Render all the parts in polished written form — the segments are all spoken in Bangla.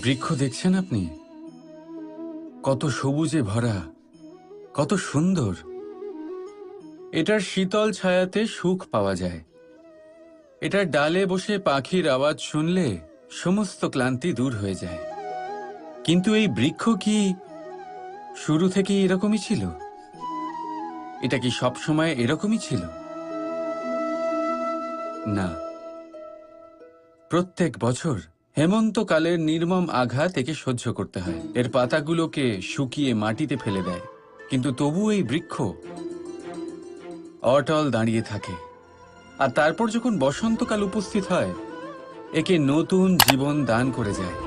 বৃক্ষ দেখছেন আপনি? কত সবুজে ভরা, কত সুন্দর। এটার শীতল ছায়াতে সুখ পাওয়া যায়। এটার ডালে বসে পাখির আওয়াজ শুনলে সমস্ত ক্লান্তি দূর হয়ে যায়। কিন্তু এই বৃক্ষ কি শুরু থেকেই এরকমই ছিল? এটা কি সবসময় এরকমই ছিল? না। প্রত্যেক বছর হেমন্তকালের নির্মম আঘাত একে সহ্য করতে হয়। এর পাতাগুলোকে শুকিয়ে মাটিতে ফেলে দেয়, কিন্তু তবু এই বৃক্ষ অটল দাঁড়িয়ে থাকে। আর তারপর যখন বসন্তকাল উপস্থিত হয়, একে নতুন জীবন দান করে যায়।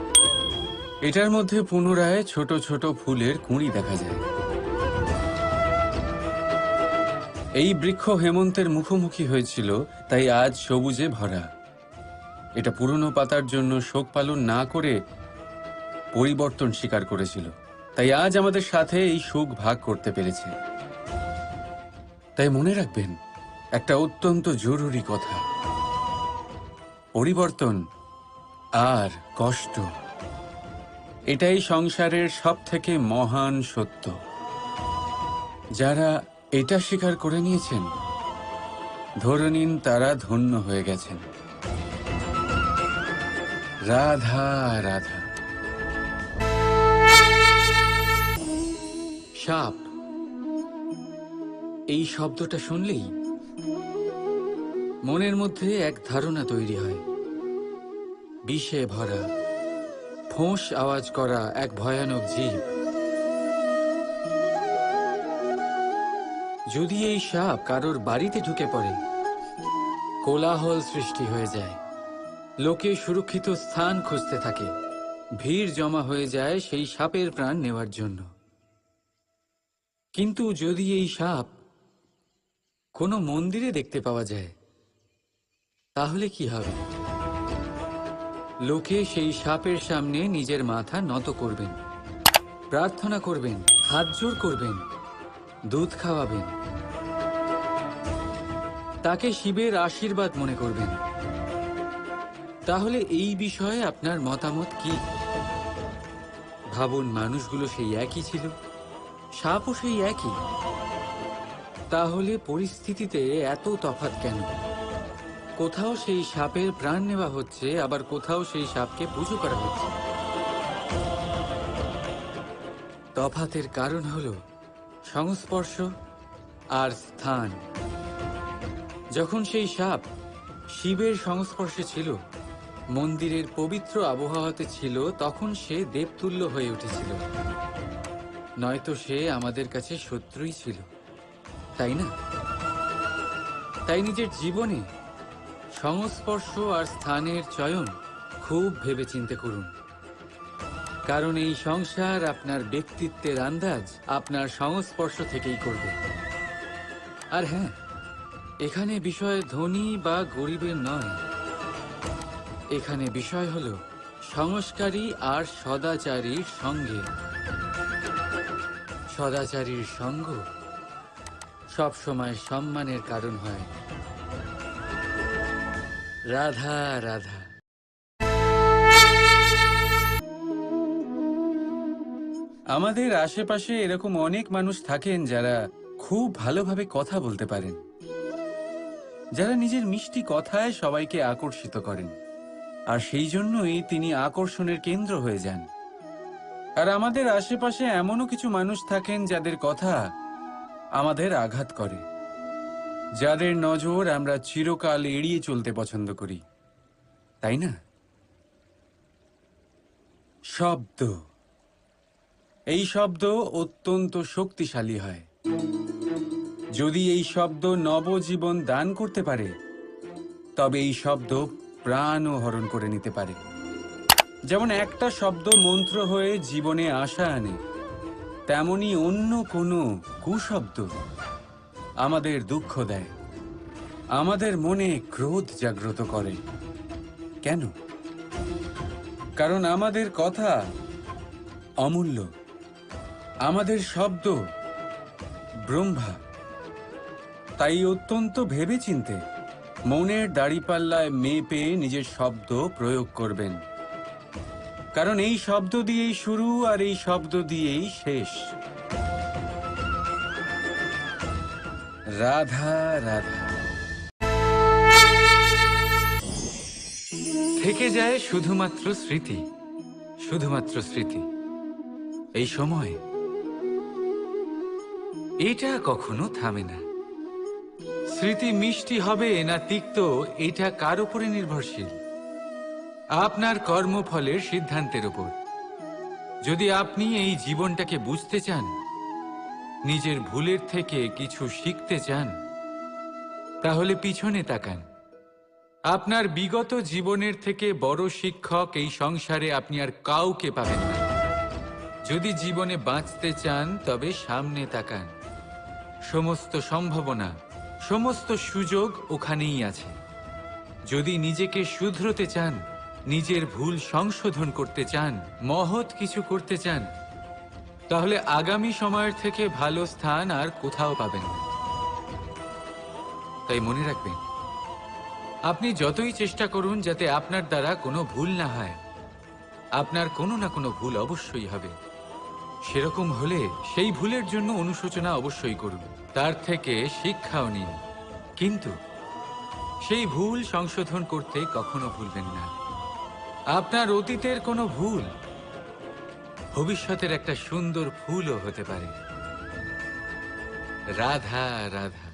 এটার মধ্যে পুনরায় ছোট ছোট ফুলের কুঁড়ি দেখা যায়। এই বৃক্ষ হেমন্তের মুখোমুখি হয়েছিল, তাই আজ সবুজে ভরা। এটা পুরনো পাতার জন্য শোক পালন না করে পরিবর্তন স্বীকার করেছিল, তাই আজ আমাদের সাথে এই সুখ ভাগ করতে পেরেছে। তাই মনে রাখবেন একটা অত্যন্ত জরুরি কথা: পরিবর্তন আর কষ্ট, এটাই সংসারের সবথেকে মহান সত্য। যারা এটা স্বীকার করে নিয়েছেন, ধরে নিন তারা ধন্য হয়ে গেছেন। রাধা রাধা। সাপ, এই শব্দটা শুনলেই মনের মধ্যে এক ধারণা তৈরি হয়। বিষে ভরা, ফোঁস আওয়াজ করা এক ভয়ানক জীব। যদি এই সাপ কারোর বাড়িতে ঢুকে পড়ে, কোলাহল সৃষ্টি হয়ে যায়। লোকে সুরক্ষিত স্থান খুঁজতে থাকে, ভিড় জমা হয়ে যায় সেই সাপের প্রাণ নেওয়ার জন্য। কিন্তু যদি এই সাপ কোনো মন্দিরে দেখতে পাওয়া যায়, তাহলে কি হবে? লোকে সেই সাপের সামনে নিজের মাথা নত করবেন, প্রার্থনা করবেন, হাত জোড় করবেন, দুধ খাওয়াবেন, তাকে শিবের আশীর্বাদ মনে করবেন। তাহলে এই বিষয়ে আপনার মতামত কি? ভাবুন, মানুষগুলো সেই একই ছিল, সাপও সেই একই। তাহলে পরিস্থিতিতে এত তফাৎ কেন? কোথাও সেই সাপের প্রাণ নেওয়া হচ্ছে, আবার কোথাও সেই সাপকে পুজো করা হচ্ছে। তফাতের কারণ হলো সংস্পর্শ আর স্থান। যখন সেই সাপ শিবের সংস্পর্শে ছিল, মন্দিরের পবিত্র আবহাওয়াতে ছিল, তখন সে দেবতুল্য হয়ে উঠেছিল। নয়তো সে আমাদের কাছে শত্রুই ছিল, তাই না? তাই নিজের জীবনে সংস্পর্শ আর স্থানের চয়ন খুব ভেবেচিন্তে করুন, কারণ এই সংসার আপনার ব্যক্তিত্বের আন্দাজ আপনার সংস্পর্শ থেকেই করবে। আর হ্যাঁ, এখানে বিষয় ধনী বা গরিবের নয়, এখানে বিষয় হলো সংস্কারী আর সদাচারীর সঙ্গে। সদাচারীর সঙ্গ সবসময় সম্মানের কারণ হয়। রাধা রাধা। আমাদের আশেপাশে এরকম অনেক মানুষ থাকেন যারা খুব ভালোভাবে কথা বলতে পারেন, যারা নিজের মিষ্টি কথায় সবাইকে আকর্ষিত করেন, আর সেই জন্যই তিনি আকর্ষণের কেন্দ্র হয়ে যান। আর আমাদের আশেপাশে এমনও কিছু মানুষ থাকেন যাদের কথা আমাদের আঘাত করে, যাদের নজর আমরা চিরকাল এড়িয়ে চলতে পছন্দ করি, তাই না? শব্দ, এই শব্দ অত্যন্ত শক্তিশালী হয়। যদি এই শব্দ নবজীবন দান করতে পারে, তবে এই শব্দ প্রাণও হরণ করে নিতে পারে। যেমন একটা শব্দ মন্ত্র হয়ে জীবনে আশা আনে, তেমনি অন্য কোনো কুশব্দ আমাদের দুঃখ দেয়, আমাদের মনে ক্রোধ জাগ্রত করে। কেন? কারণ আমাদের কথা অমূল্য, আমাদের শব্দ ব্রহ্মা। তাই অত্যন্ত ভেবেচিন্তে মনের দাড়িপাল্লায় মেপে নিজের শব্দ প্রয়োগ করবেন, কারণ এই শব্দ দিয়েই শুরু আর এই শব্দ দিয়েই শেষ। রাধা রাধা। থেকে যায় শুধুমাত্র স্মৃতি, শুধুমাত্র স্মৃতি। এই সময় এটা কখনো থামে না। স্মৃতি মিষ্টি হবে না তিক্ত, এটা কার উপরে নির্ভরশীল? আপনার কর্মফলের সিদ্ধান্তের উপর। যদি আপনি এই জীবনটাকে বুঝতে চান, নিজের ভুলের থেকে কিছু শিখতে চান, তাহলে পিছনে তাকান। আপনার বিগত জীবনের থেকে বড় শিক্ষক এই সংসারে আপনি আর কাউকে পাবেন না। যদি জীবনে বাঁচতে চান তবে সামনে তাকান। সমস্ত সম্ভাবনা, সমস্ত সুযোগ ওখানেই আছে। যদি নিজেকে শুধরোতে চান, নিজের ভুল সংশোধন করতে চান, মহৎ কিছু করতে চান, তাহলে আগামী সময়ের থেকে ভালো স্থান আর কোথাও পাবেন না। তাই মনে রাখবেন, আপনি যতই চেষ্টা করুন যাতে আপনার দ্বারা কোনো ভুল না হয়, আপনার কোনো না কোনো ভুল অবশ্যই হবে। সেরকম হলে সেই ভুলের জন্য অনুশোচনা অবশ্যই করুন, তার থেকে শিক্ষাও নিন। কিন্তু সেই ভুল সংশোধন করতে কখনো ভুলবেন না। আপনার অতীতের কোনো ভুল ভবিষ্যতের একটা সুন্দর ফুলও হতে পারে। রাধা রাধা।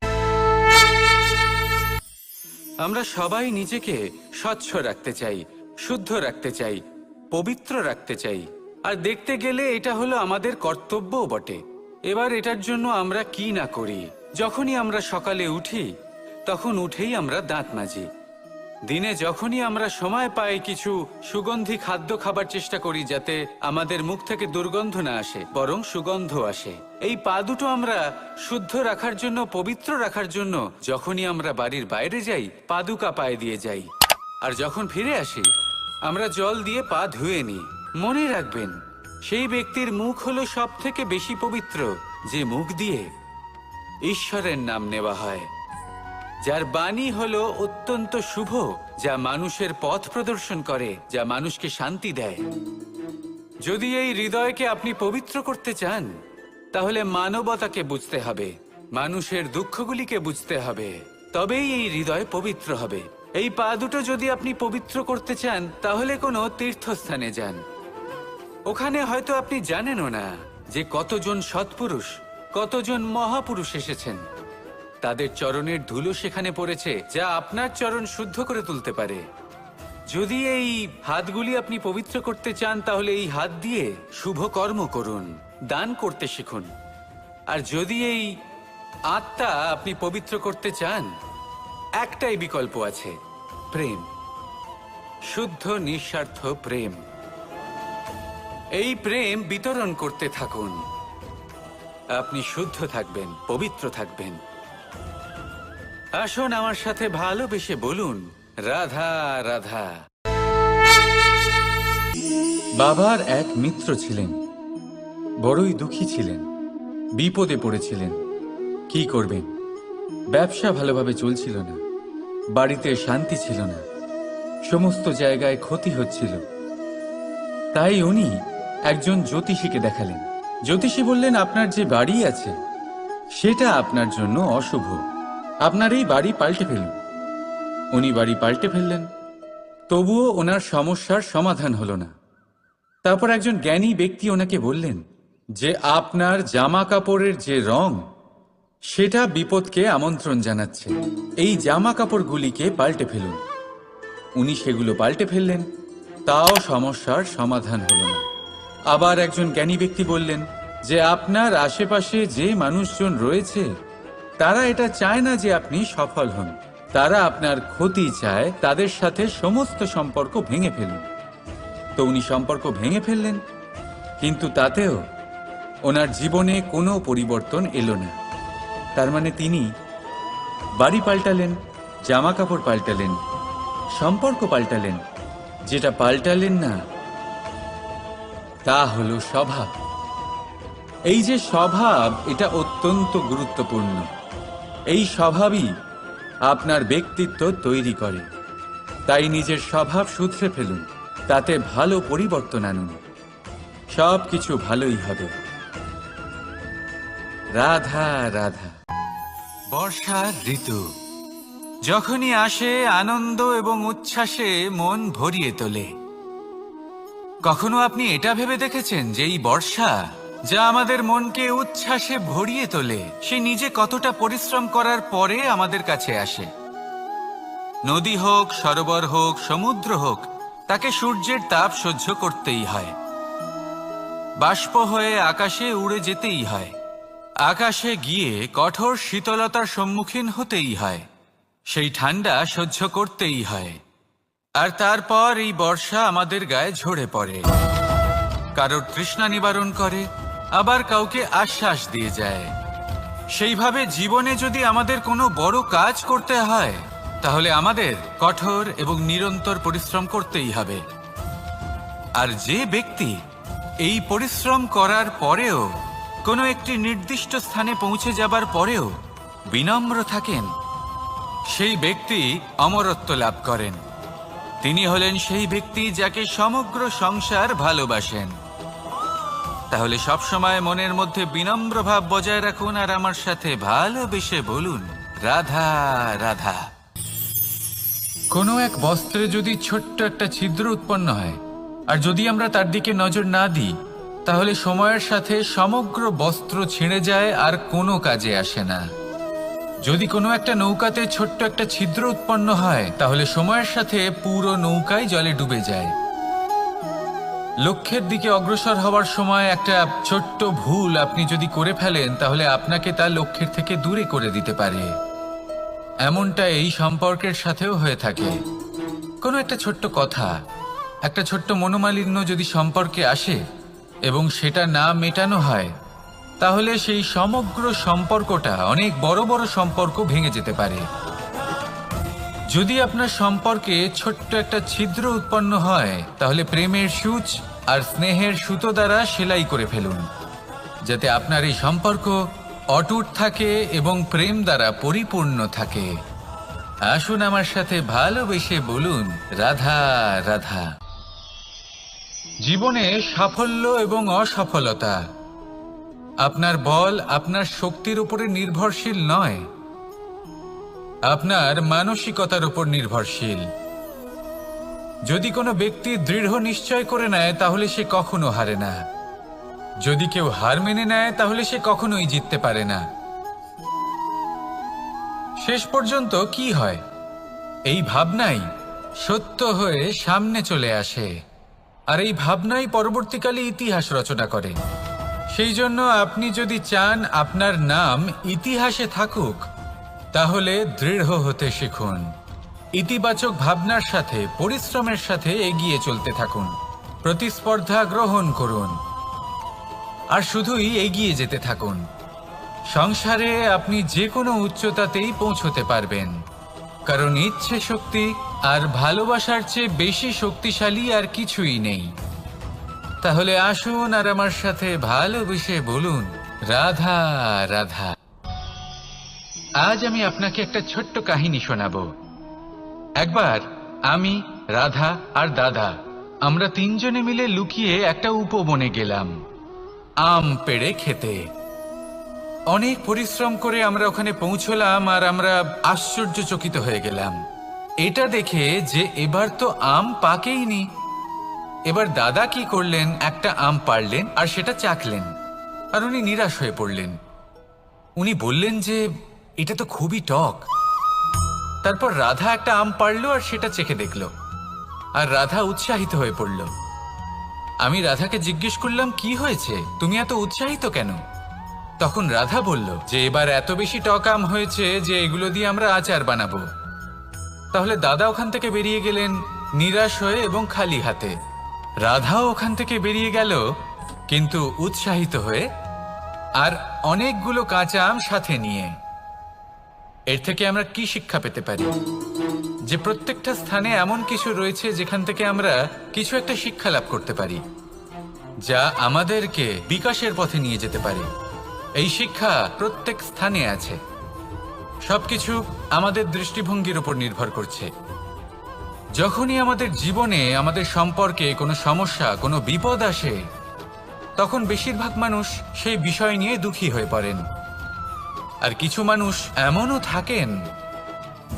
আমরা সবাই নিজেকে স্বচ্ছ রাখতে চাই, শুদ্ধ রাখতে চাই, পবিত্র রাখতে চাই। আর দেখতে গেলে এটা হলো আমাদের কর্তব্যও বটে। এবার এটার জন্য আমরা কি না করি। যখনই আমরা সকালে উঠি, তখন উঠেই আমরা দাঁত মাজি। দিনে যখনই আমরা সময় পাই, কিছু সুগন্ধি খাদ্য খাবার চেষ্টা করি, যাতে আমাদের মুখ থেকে দুর্গন্ধ না আসে, বরং সুগন্ধ আসে। এই পা দুটো আমরা শুদ্ধ রাখার জন্য, পবিত্র রাখার জন্য যখনই আমরা বাড়ির বাইরে যাই, পাদুকা পায়ে দিয়ে যাই। আর যখন ফিরে আসি, আমরা জল দিয়ে পা ধুয়ে নিই। মনে রাখবেন, সেই ব্যক্তির মুখ হলো সব থেকে বেশি পবিত্র, যে মুখ দিয়ে ঈশ্বরের নাম নেওয়া হয়, যার বাণী হলো অত্যন্ত শুভ, যা মানুষের পথ প্রদর্শন করে, যা মানুষকে শান্তি দেয়। যদি এই হৃদয়কে আপনি পবিত্র করতে চান, তাহলে মানবতাকে বুঝতে হবে, মানুষের দুঃখগুলিকে বুঝতে হবে, তবেই এই হৃদয় পবিত্র হবে। এই পা দুটো যদি আপনি পবিত্র করতে চান, তাহলে কোনো তীর্থস্থানে যান। ওখানে হয়তো আপনি জানেনও না যে কতজন সৎপুরুষ, কতজন মহাপুরুষ এসেছেন। তাদের চরণের ধুলো সেখানে পড়েছে, যা আপনার চরণ শুদ্ধ করে তুলতে পারে। যদি এই হাতগুলি আপনি পবিত্র করতে চান, তাহলে এই হাত দিয়ে শুভ কর্ম করুন, দান করতে শিখুন। আর যদি এই আত্মা আপনি পবিত্র করতে চান, একটাই বিকল্প আছে, প্রেম, শুদ্ধ নিঃস্বার্থ প্রেম। এই প্রেম বিতরণ করতে থাকুন। আপনি শুদ্ধ থাকবেন, পবিত্র থাকবেন। আসুন আমার সাথে ভালোবেসে বলুন, রাধা রাধা। বাবার এক মিত্র ছিলেন, বড়ই দুঃখী ছিলেন, বিপদে পড়েছিলেন। কি করবেন? ব্যবসা ভালোভাবে চলছিল না, বাড়িতে শান্তি ছিল না, সমস্ত জায়গায় ক্ষতি হচ্ছিল। তাই উনি একজন জ্যোতিষীকে দেখালেন। জ্যোতিষী বললেন, আপনার যে বাড়ি আছে সেটা আপনার জন্য অশুভ, আপনার এই বাড়ি পাল্টে ফেলুন। উনি বাড়ি পাল্টে ফেললেন, তবুও ওনার সমস্যার সমাধান হলো না। তারপর একজন জ্ঞানী ব্যক্তি ওনাকে বললেন যে আপনার জামা কাপড়ের যে রং, সেটা বিপদকে আমন্ত্রণ জানাচ্ছে, এই জামা কাপড়গুলিকে পাল্টে ফেলুন। উনি সেগুলো পাল্টে ফেললেন, তাও সমস্যার সমাধান হলো না। আবার একজন জ্ঞানী ব্যক্তি বললেন যে আপনার আশেপাশে যে মানুষজন রয়েছে, তারা এটা চায় না যে আপনি সফল হন, তারা আপনার ক্ষতি চায়, তাদের সাথে সমস্ত সম্পর্ক ভেঙে ফেলুন। তো উনি সম্পর্ক ভেঙে ফেললেন, কিন্তু তাতেও ওনার জীবনে কোনো পরিবর্তন এলো না। তার মানে তিনি বাড়ি পাল্টালেন, জামা কাপড় পাল্টালেন, সম্পর্ক পাল্টালেন, যেটা পাল্টালেন না তা হলো স্বভাব। এই যে স্বভাব, এটা অত্যন্ত গুরুত্বপূর্ণ। এই স্বভাবই আপনার ব্যক্তিত্ব তৈরি করে। তাই নিজের স্বভাব শুধরে ফেলুন, তাতে ভালো পরিবর্তন আনুন, সবকিছু ভালোই হবে। রাধা রাধা। বর্ষার ঋতু যখনই আসে আনন্দ এবং উচ্ছ্বাসে মন ভরিয়ে তোলে। কখনো আপনি এটা ভেবে দেখেছেন যে এই বর্ষা যা আমাদের মনকে উচ্ছ্বাসে ভরিয়ে তোলে, সে নিজে কতটা পরিশ্রম করার পরে আমাদের কাছে আসে? নদী হোক, সরোবর হোক, সমুদ্র হোক, তাকে সূর্যের তাপ সহ্য করতেই হয়। বাষ্প হয়ে আকাশে উড়ে যেতেই হয়, আকাশে গিয়ে কঠোর শীতলতার সম্মুখীন হতেই হয়, সেই ঠান্ডা সহ্য করতেই হয়। আর তারপর এই বর্ষা আমাদের গায়ে ঝরে পড়ে, কারোর তৃষ্ণা নিবারণ করে, আবার কাউকে আশ্বাস দিয়ে যায়। সেইভাবে জীবনে যদি আমাদের কোনো বড় কাজ করতে হয়, তাহলে আমাদের কঠোর এবং নিরন্তর পরিশ্রম করতেই হবে। আর যে ব্যক্তি এই পরিশ্রম করার পরেও, কোনো একটি নির্দিষ্ট স্থানে পৌঁছে যাবার পরেও বিনম্র থাকেন, সেই ব্যক্তি অমরত্ব লাভ করেন। তিনি হলেন সেই ব্যক্তি যাকে সমগ্র সংসার ভালোবাসেন। তাহলে সবসময় মনের মধ্যে বিনম্র ভাব বজায় রাখুন আর আমার সাথে ভালোবেসে বলুন, রাধা রাধা। কোনো এক বস্ত্রে যদি ছোট্ট একটা ছিদ্র উৎপন্ন হয়, আর যদি আমরা তার দিকে নজর না দিই, তাহলে সময়ের সাথে সমগ্র বস্ত্র ছিঁড়ে যায় আর কোনো কাজে আসে না। যদি কোনো একটা নৌকাতে ছোট্ট একটা ছিদ্র উৎপন্ন হয়, তাহলে সময়ের সাথে পুরো নৌকাই জলে ডুবে যায়। লক্ষ্যের দিকে অগ্রসর হওয়ার সময় একটা ছোট্ট ভুল আপনি যদি করে ফেলেন, তাহলে আপনাকে তা লক্ষ্যের থেকে দূরে করে দিতে পারে। এমনটা এই সম্পর্কের সাথেও হয়ে থাকে। কোনো একটা ছোট্ট কথা, একটা ছোট্ট মনোমালিন্য যদি সম্পর্কে আসে এবং সেটা না মেটানো হয়, তাহলে সেই সমগ্র সম্পর্কটা অনেক বড় বড় সম্পর্ক ভেঙে যেতে পারে। যদি আপনার সম্পর্কে ছোট্ট একটা ছিদ্র উৎপন্ন হয়, তাহলে প্রেমের সূচ আর স্নেহের সুতো দ্বারা সেলাই করে ফেলুন, যাতে আপনার এই সম্পর্ক অটুট থাকে এবং প্রেম দ্বারা পরিপূর্ণ থাকে। আসুন আমার সাথে ভালোবেসে বলুন, রাধা রাধা। জীবনে সাফল্য এবং অসফলতা আপনার বল, আপনার শক্তির উপরে নির্ভরশীল নয়, আপনার মানসিকতার উপর নির্ভরশীল। যদি কোনো ব্যক্তি দৃঢ় নিশ্চয় করে নেয়, তাহলে সে কখনো হারে না। যদি কেউ হার মেনে নেয়, তাহলে সে কখনোই জিততে পারে না। শেষ পর্যন্ত কি হয়? এই ভাবনাই সত্য হয়ে সামনে চলে আসে, আর এই ভাবনাই পরবর্তীকালে ইতিহাস রচনা করে। সেই জন্য আপনি যদি চান আপনার নাম ইতিহাসে থাকুক, তাহলে দৃঢ় হতে শিখুন। ইতিবাচক ভাবনার সাথে, পরিশ্রমের সাথে এগিয়ে চলতে থাকুন। প্রতিস্পর্ধা গ্রহণ করুন আর শুধুই এগিয়ে যেতে থাকুন। সংসারে আপনি যে কোনো উচ্চতাতেই পৌঁছতে পারবেন, কারণ ইচ্ছে শক্তি আর ভালোবাসার চেয়ে বেশি শক্তিশালী আর কিছুই নেই। তাহলে আসুন আর আমার সাথে ভালোবেসে বলুন, রাধা রাধা। আজ আমি আপনাকে একটা ছোট্ট কাহিনী শোনাবো। একবার আমি, রাধা আর দাদা, আমরা তিনজনে মিলে লুকিয়ে একটা উপবনে গেলাম আম পেড়ে খেতে। অনেক পরিশ্রম করে আমরা ওখানে পৌঁছলাম আর আমরা আশ্চর্যচকিত হয়ে গেলাম এটা দেখে যে এবার তো আম পাকেইনি। এবার দাদা কি করলেন, একটা আম পাড়লেন আর সেটা চাখলেন, আর উনি নিরাশ হয়ে পড়লেন। উনি বললেন যে এটা তো খুবই টক। তারপর রাধা একটা আম পাড়লো আর সেটা চেখে দেখলো, আর রাধা উৎসাহিত হয়ে পড়ল। আমি রাধাকে জিজ্ঞেস করলাম, কি হয়েছে, তুমি এত উৎসাহিত কেন? তখন রাধা বলল যে এবার এত বেশি টক আম হয়েছে যে এগুলো দিয়ে আমরা আচার বানাবো। তাহলে দাদা ওখান থেকে বেরিয়ে গেলেন নিরাশ হয়ে এবং খালি হাতে। রাধাও ওখান থেকে বেরিয়ে গেল কিন্তু উৎসাহিত হয়ে, আর অনেকগুলো কাঁচা আম সাথে নিয়ে। এর থেকে আমরা কি শিক্ষা পেতে পারি? যে প্রত্যেকটা স্থানে এমন কিছু রয়েছে যেখান থেকে আমরা কিছু একটা শিক্ষা লাভ করতে পারি, যা আমাদেরকে বিকাশের পথে নিয়ে যেতে পারে। এই শিক্ষা প্রত্যেক স্থানে আছে। সবকিছু আমাদের দৃষ্টিভঙ্গির উপর নির্ভর করছে। যখনই আমাদের জীবনে আমাদের সম্পর্কে কোনো সমস্যা, কোনো বিপদ আসে, তখন বেশিরভাগ মানুষ সেই বিষয় নিয়ে দুঃখী হয়ে পড়েন। আর কিছু মানুষ এমনও থাকেন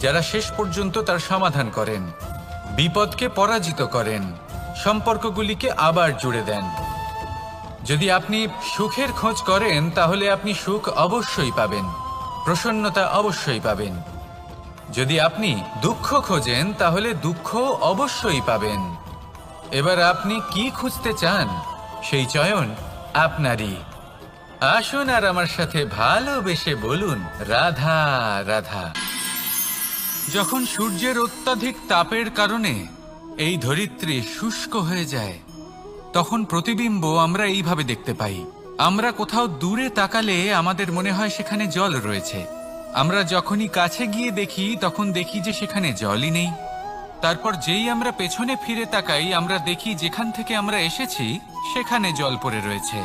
যারা শেষ পর্যন্ত তার সমাধান করেন, বিপদকে পরাজিত করেন, সম্পর্কগুলিকে আবার জুড়ে দেন। যদি আপনি সুখের খোঁজ করেন তাহলে আপনি সুখ অবশ্যই পাবেন, প্রসন্নতা অবশ্যই পাবেন। যদি আপনি দুঃখ খোঁজেন তাহলে দুঃখ অবশ্যই পাবেন। এবার আপনি কি খুঁজতে চান সেই চয়ন আপনারই। আসুন আর আমার সাথে ভালোবেসে বলুন, রাধা রাধা। যখন সূর্যের অত্যাধিক তাপের কারণে এই ধরিত্রী শুষ্ক হয়ে যায়, তখন প্রতিবিম্ব আমরা এইভাবে দেখতে পাই। আমরা কোথাও দূরে তাকালে আমাদের মনে হয় সেখানে জল রয়েছে। আমরা যখনই কাছে গিয়ে দেখি তখন দেখি যে সেখানে জলই নেই। তারপর যেই আমরা পেছনে ফিরে তাকাই আমরা দেখি যেখান থেকে আমরা এসেছি সেখানে জল পড়ে রয়েছে।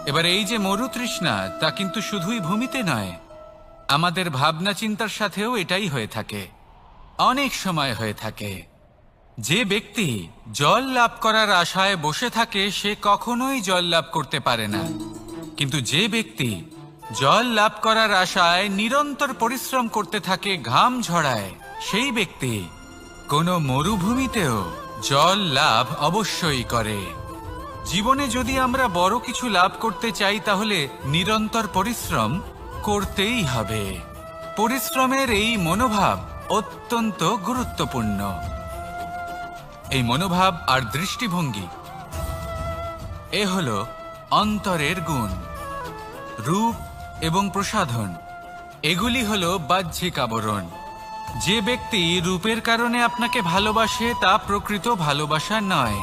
এবার এই যে মরুতৃষ্ণা, তা কিন্তু শুধুই ভূমিতে নয়, আমাদের ভাবনা চিন্তার সাথেও এটাই হয়ে থাকে, অনেক সময় হয়ে থাকে। যে ব্যক্তি জল লাভ করার আশায় বসে থাকে সে কখনোই জল লাভ করতে পারে না। কিন্তু যে ব্যক্তি জল লাভ করার আশায় নিরন্তর পরিশ্রম করতে থাকে, ঘাম ঝরায়, সেই ব্যক্তি কোনো মরুভূমিতেও জল লাভ অবশ্যই করে। জীবনে যদি আমরা বড় কিছু লাভ করতে চাই তাহলে নিরন্তর পরিশ্রম করতেই হবে। পরিশ্রমের এই মনোভাব অত্যন্ত গুরুত্বপূর্ণ। এই মনোভাব আর দৃষ্টিভঙ্গি এ হলো অন্তরের গুণ। রূপ এবং প্রসাধন এগুলি হলো বাহ্যিক আবরণ। যে ব্যক্তি রূপের কারণে আপনাকে ভালোবাসে তা প্রকৃত ভালোবাসা নয়,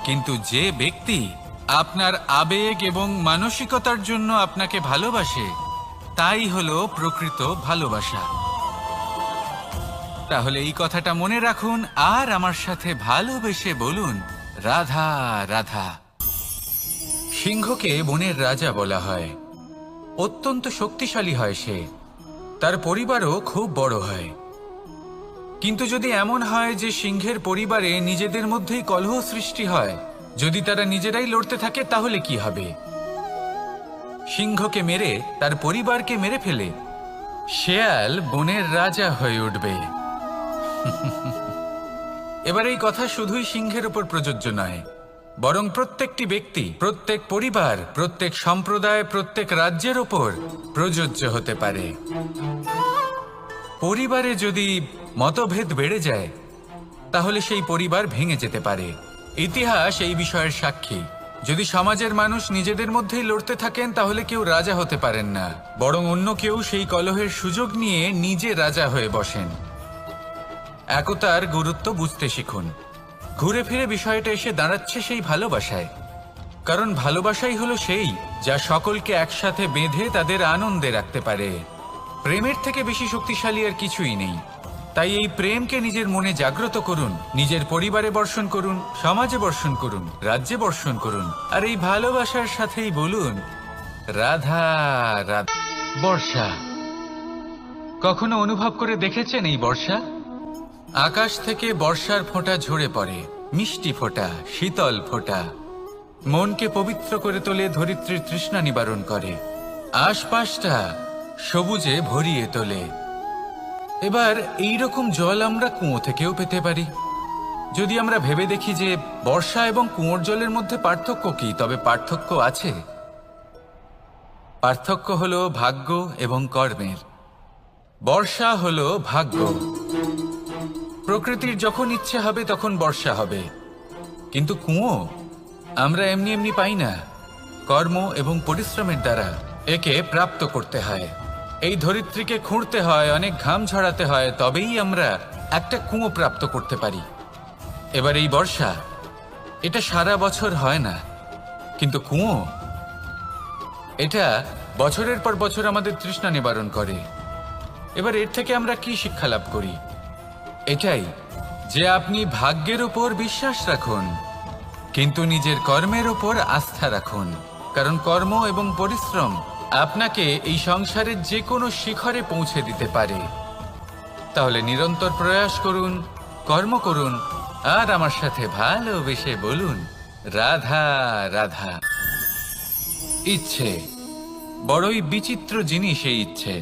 কিন্তু যে ব্যক্তি আপনার আবেগ এবং মানসিকতার জন্য আপনাকে ভালোবাসে তাই হলো প্রকৃত ভালোবাসা। তাহলে এই কথাটা মনে রাখুন আর আমার সাথে ভালোবেসে বলুন, রাধা রাধা। সিংহকে বনের রাজা বলা হয়। অত্যন্ত শক্তিশালী হয় সে, তার পরিবারও খুব বড় হয়। কিন্তু যদি এমন হয় যে সিংহের পরিবারে নিজেদের মধ্যেই কলহ সৃষ্টি হয়, যদি তারা নিজেরাই লড়তে থাকে, তাহলে কি হবে? সিংহকে মেরে তার পরিবারকে মেরে ফেলে শেয়াল বনের রাজা হয়ে উঠবে। এবার এই কথা শুধুই সিংহের উপর প্রযোজ্য নয়, বরং প্রত্যেকটি ব্যক্তি, প্রত্যেক পরিবার, প্রত্যেক সম্প্রদায়, প্রত্যেক রাজ্যের ওপর প্রযোজ্য হতে পারে। পরিবারে যদি মতভেদ বেড়ে যায় তাহলে সেই পরিবার ভেঙে যেতে পারে। ইতিহাস এই বিষয়ের সাক্ষী। যদি সমাজের মানুষ নিজেদের মধ্যেই লড়তে থাকেন তাহলে কেউ রাজা হতে পারেন না, বরং অন্য কেউ সেই কলহের সুযোগ নিয়ে নিজে রাজা হয়ে বসেন। একতার গুরুত্ব বুঝতে শিখুন। ঘুরে ফিরে বিষয়টা এসে দাঁড়াচ্ছে সেই ভালোবাসায়, কারণ ভালোবাসাই হলো সেই যা সকলকে একসাথে বেঁধে তাদের আনন্দে রাখতে পারে। প্রেমের থেকে বেশি শক্তিশালী আর কিছুই নেই। তাই এই প্রেমকে নিজের মনে জাগ্রত করুন, নিজের পরিবারে বর্ষণ করুন, সমাজে বর্ষণ করুন, রাজ্যে বর্ষণ করুন, আর এই ভালোবাসার সাথেই বলুন, রাধা রাধা। বর্ষা কখনো অনুভব করে দেখেছেন এই বর্ষা? আকাশ থেকে বর্ষার ফোঁটা ঝরে পড়ে, মিষ্টি ফোঁটা, শীতল ফোঁটা, মনকে পবিত্র করে তোলে, ধরিত্রীর তৃষ্ণা নিবারণ করে, আশপাশটা সবুজে ভরিয়ে তোলে। এবার এই রকম জল আমরা কুয়ো থেকেও পেতে পারি। যদি আমরা ভেবে দেখি যে বর্ষা এবং কুয়োর জলের মধ্যে পার্থক্য কি, তবে পার্থক্য আছে। পার্থক্য হলো ভাগ্য এবং কর্মের। বর্ষা হলো ভাগ্য। প্রকৃতির যখন ইচ্ছে হবে তখন বর্ষা হবে, কিন্তু কুয়ো আমরা এমনি এমনি পাই না। কর্ম এবং পরিশ্রমের দ্বারা একে প্রাপ্ত করতে হয়। এই ধরিত্রীকে খুঁড়তে হয়, অনেক ঘাম ঝরাতে হয়, তবেই আমরা একটা কুয়ো প্রাপ্ত করতে পারি। এবার এই বর্ষা, এটা সারা বছর হয় না, কিন্তু কুয়ো এটা বছরের পর বছর আমাদের তৃষ্ণা নিবারণ করে। এবার এর থেকে আমরা কি শিক্ষা লাভ করি? এটাই যে আপনি ভাগ্যের উপর বিশ্বাস রাখুন, কিন্তু নিজের কর্মের উপর আস্থা রাখুন, কারণ কর্ম এবং পরিশ্রম আপনাকে এই সংসারের যে কোনো শিখরে পৌঁছে দিতে পারে। তাহলে নিরন্তর প্রয়াস করুন, কর্ম করুন, আর আমার সাথে ভালোবেসে বলুন, রাধা রাধা। ইচ্ছে বড়ই বিচিত্র জিনিস। এই ইচ্ছে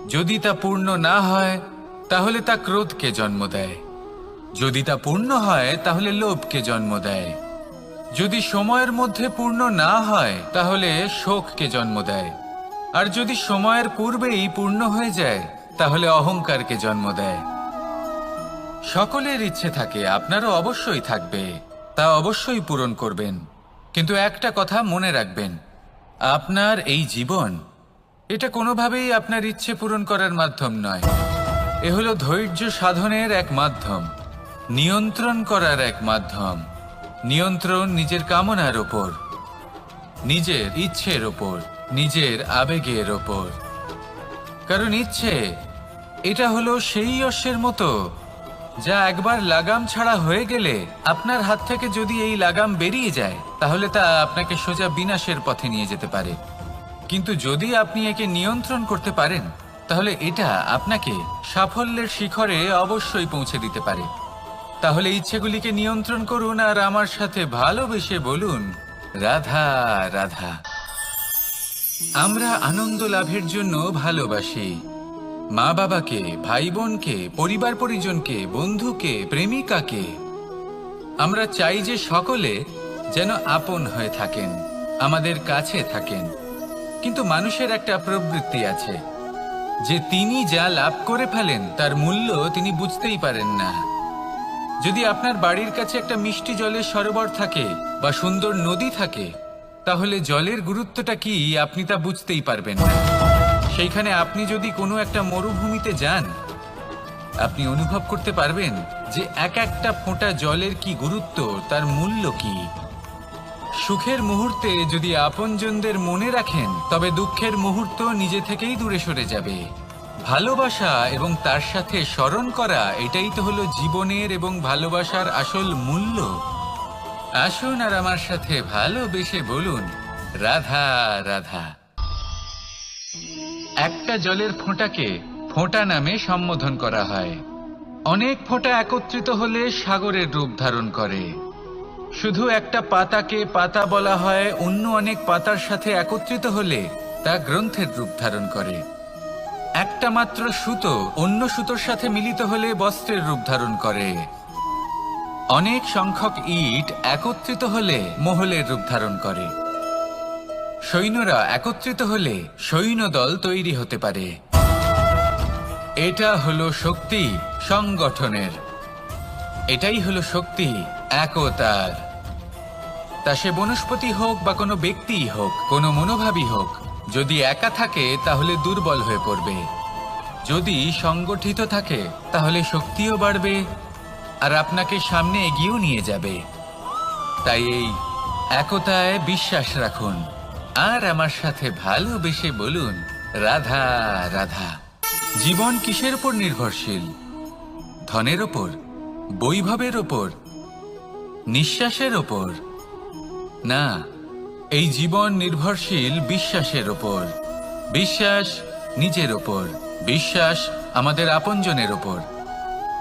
যদি তা পূর্ণ না হয় তাহলে তা ক্রোধকে জন্ম দেয়, যদি তা পূর্ণ হয় তাহলে লোভকে জন্ম দেয়, যদি সময়ের মধ্যে পূর্ণ না হয় তাহলে শোককে জন্ম দেয়, আর যদি সময়ের পূর্বেই পূর্ণ হয়ে যায় তাহলে অহংকারকে জন্ম দেয়। সকলের ইচ্ছে থাকে, আপনারও অবশ্যই থাকবে, তা অবশ্যই পূরণ করবেন। কিন্তু একটা কথা মনে রাখবেন, আপনার এই জীবন এটা কোনোভাবেই আপনার ইচ্ছে পূরণ করার মাধ্যম নয়। এ হলো ধৈর্য সাধনের এক মাধ্যম, নিয়ন্ত্রণ করার এক মাধ্যম। নিয়ন্ত্রণ নিজের কামনার ওপর, নিজের ইচ্ছের ওপর, নিজের আবেগের ওপর। কারণ ইচ্ছে এটা হলো সেই অশ্বের মতো যা একবার লাগাম ছাড়া হয়ে গেলে আপনার হাত থেকে যদি এই লাগাম বেরিয়ে যায় তাহলে তা আপনাকে সোজা বিনাশের পথে নিয়ে যেতে পারে। কিন্তু যদি আপনি একে নিয়ন্ত্রণ করতে পারেন তাহলে এটা আপনাকে সাফল্যের শিখরে অবশ্যই পৌঁছে দিতে পারে। তাহলে ইচ্ছেগুলিকে নিয়ন্ত্রণ করুন আর আমার সাথে ভালোবেসে বলুন, রাধা রাধা। আমরা আনন্দ লাভের জন্য ভালোবাসি মা বাবাকে, ভাই বোনকে, পরিবার পরিজনকে, বন্ধুকে, প্রেমিকাকে। আমরা চাই যে সকলে যেন আপন হয়ে থাকেন, আমাদের কাছে থাকেন। কিন্তু মানুষের একটা প্রবৃত্তি আছে যে তিনি যা লাভ করে ফেলেন তার মূল্য তিনি বুঝতেই পারেন না। যদি আপনার বাড়ির কাছে একটা মিষ্টি জলের সরোবর থাকে বা সুন্দর নদী থাকে তাহলে জলের গুরুত্বটা কি আপনি তা বুঝতেই পারবেন না। সেইখানে আপনি যদি কোনো একটা মরুভূমিতে যান আপনি অনুভব করতে পারবেন যে এক একটা ফোঁটা জলের কি গুরুত্ব, তার মূল্য কি। সুখের মুহূর্তে যদি আপনজনদের মনে রাখেন তবে দুঃখের মুহূর্ত নিজে থেকেই দূরে সরে যাবে। ভালোবাসা এবং তার সাথে স্মরণ করা, এটাই তো হলো জীবনের এবং ভালোবাসার আসল মূল্য। আসুন আর আমার সাথে ভালোবেসে বলুন, রাধা রাধা। একটা জলের ফোঁটাকে ফোঁটা নামে সম্বোধন করা হয়। অনেক ফোঁটা একত্রিত হলে সাগরের রূপ ধারণ করে। শুধু একটা পাতাকে পাতা বলা হয়, অন্য অনেক পাতার সাথে একত্রিত হলে তা গ্রন্থের রূপ ধারণ করে। একটা মাত্র সুতো অন্য সুতোর সাথে মিলিত হলে বস্ত্রের রূপ ধারণ করে। অনেক সংখ্যক ইট একত্রিত হলে মহলের রূপ ধারণ করে। সৈন্যরা একত্রিত হলে সৈন্যদল তৈরি হতে পারে। এটা হলো শক্তি সংগঠনের, এটাই হলো শক্তি একতার। তা সে বনস্পতি হোক বা কোনো ব্যক্তিই হোক, কোনো মনোভাবই হোক, যদি একা থাকে তাহলে দুর্বল হয়ে পড়বে। যদি সংগঠিত থাকে তাহলে শক্তিও বাড়বে আর আপনাকে সামনে এগিয়েও নিয়ে যাবে। তাই এই একতায় বিশ্বাস রাখুন আর আমার সাথে ভালোবেসে বলুন, রাধা রাধা। জীবন কিসের উপর নির্ভরশীল? ধনের ওপর, বৈভবের ওপর, নিঃশ্বাসের ওপর? না, এই জীবন নির্ভরশীল বিশ্বাসের ওপর। বিশ্বাস নিজের ওপর, বিশ্বাস আমাদের আপনজনের ওপর।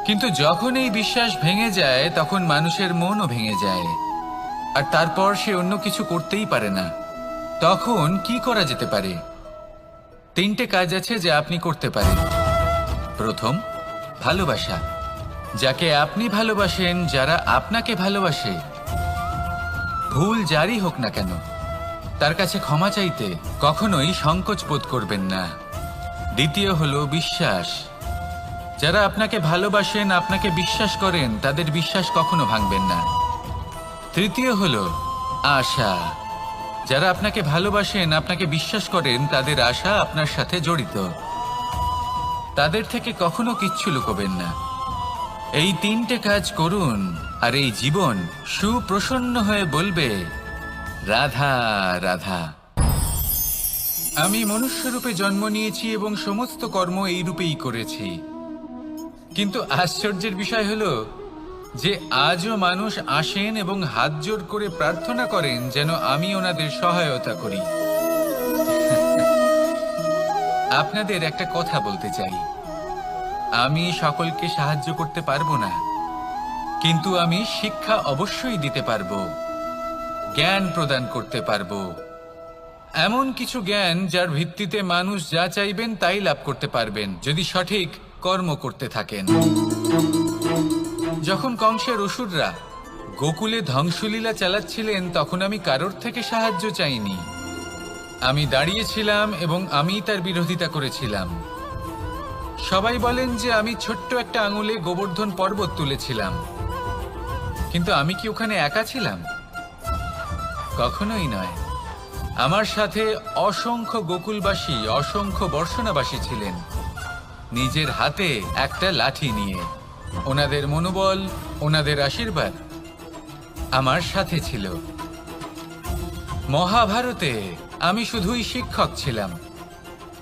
কিন্তু যখন এই বিশ্বাস ভেঙে যায় তখন মানুষের মনও ভেঙে যায় আর তারপর সে অন্য কিছু করতেই পারে না। তখন কি করা যেতে পারে? তিনটে কাজ আছে যা আপনি করতে পারেন। প্রথম, ভালোবাসা। যাকে আপনি ভালোবাসেন, যারা আপনাকে ভালোবাসে, ভুল যারই হোক না কেন, তার কাছে ক্ষমা চাইতে কখনোই সংকোচ বোধ করবেন না। দ্বিতীয় হলো বিশ্বাস। যারা আপনাকে ভালোবাসেন, আপনাকে বিশ্বাস করেন, তাদের বিশ্বাস কখনো ভাঙবেন না। তৃতীয় হলো আশা। যারা আপনাকে ভালোবাসেন, আপনাকে বিশ্বাস করেন, তাদের আশা আপনার সাথে জড়িত। তাদের থেকে কখনো কিচ্ছু লুকোবেন না। এই তিনটে কাজ করুন আর এই জীবন সুপ্রসন্ন হয়ে বলবে, রাধা রাধা। আমি মনুষ্যরূপে জন্ম নিয়েছি এবং সমস্ত কর্ম এই রূপেই করেছি। কিন্তু আশ্চর্যের বিষয় হলো যে আজও মানুষ আসেন এবং হাত জোড় করে প্রার্থনা করেন যেন আমি ওনাদের সহায়তা করি। আপনাদের একটা কথা বলতে চাই, আমি সকলকে সাহায্য করতে পারবো না, কিন্তু আমি শিক্ষা অবশ্যই দিতে পারবো, জ্ঞান প্রদান করতে পারবো, এমন কিছু জ্ঞান যার ভিত্তিতে মানুষ যা চাইবেন তাই লাভ করতে পারবেন যদি সঠিক কর্ম করতে থাকেন। যখন কংসের অসুররা গোকুলে ধ্বংসলীলা চালাচ্ছিলেন তখন আমি কারোর থেকে সাহায্য চাইনি। আমি দাঁড়িয়েছিলাম এবং আমি তার বিরোধিতা করেছিলাম। সবাই বলেন যে আমি ছোট্ট একটা আঙুলে গোবর্ধন পর্বত তুলেছিলাম, কিন্তু আমি কি ওখানে একা ছিলাম? কখনোই নয়। আমার সাথে অসংখ্য গোকুলবাসী, অসংখ্য বর্ষণাবাসী ছিলেন, নিজের হাতে একটা লাঠি নিয়ে। ওনাদের মনোবল, ওনাদের আশীর্বাদ আমার সাথে ছিল। মহাভারতে আমি শুধুই শিক্ষক ছিলাম,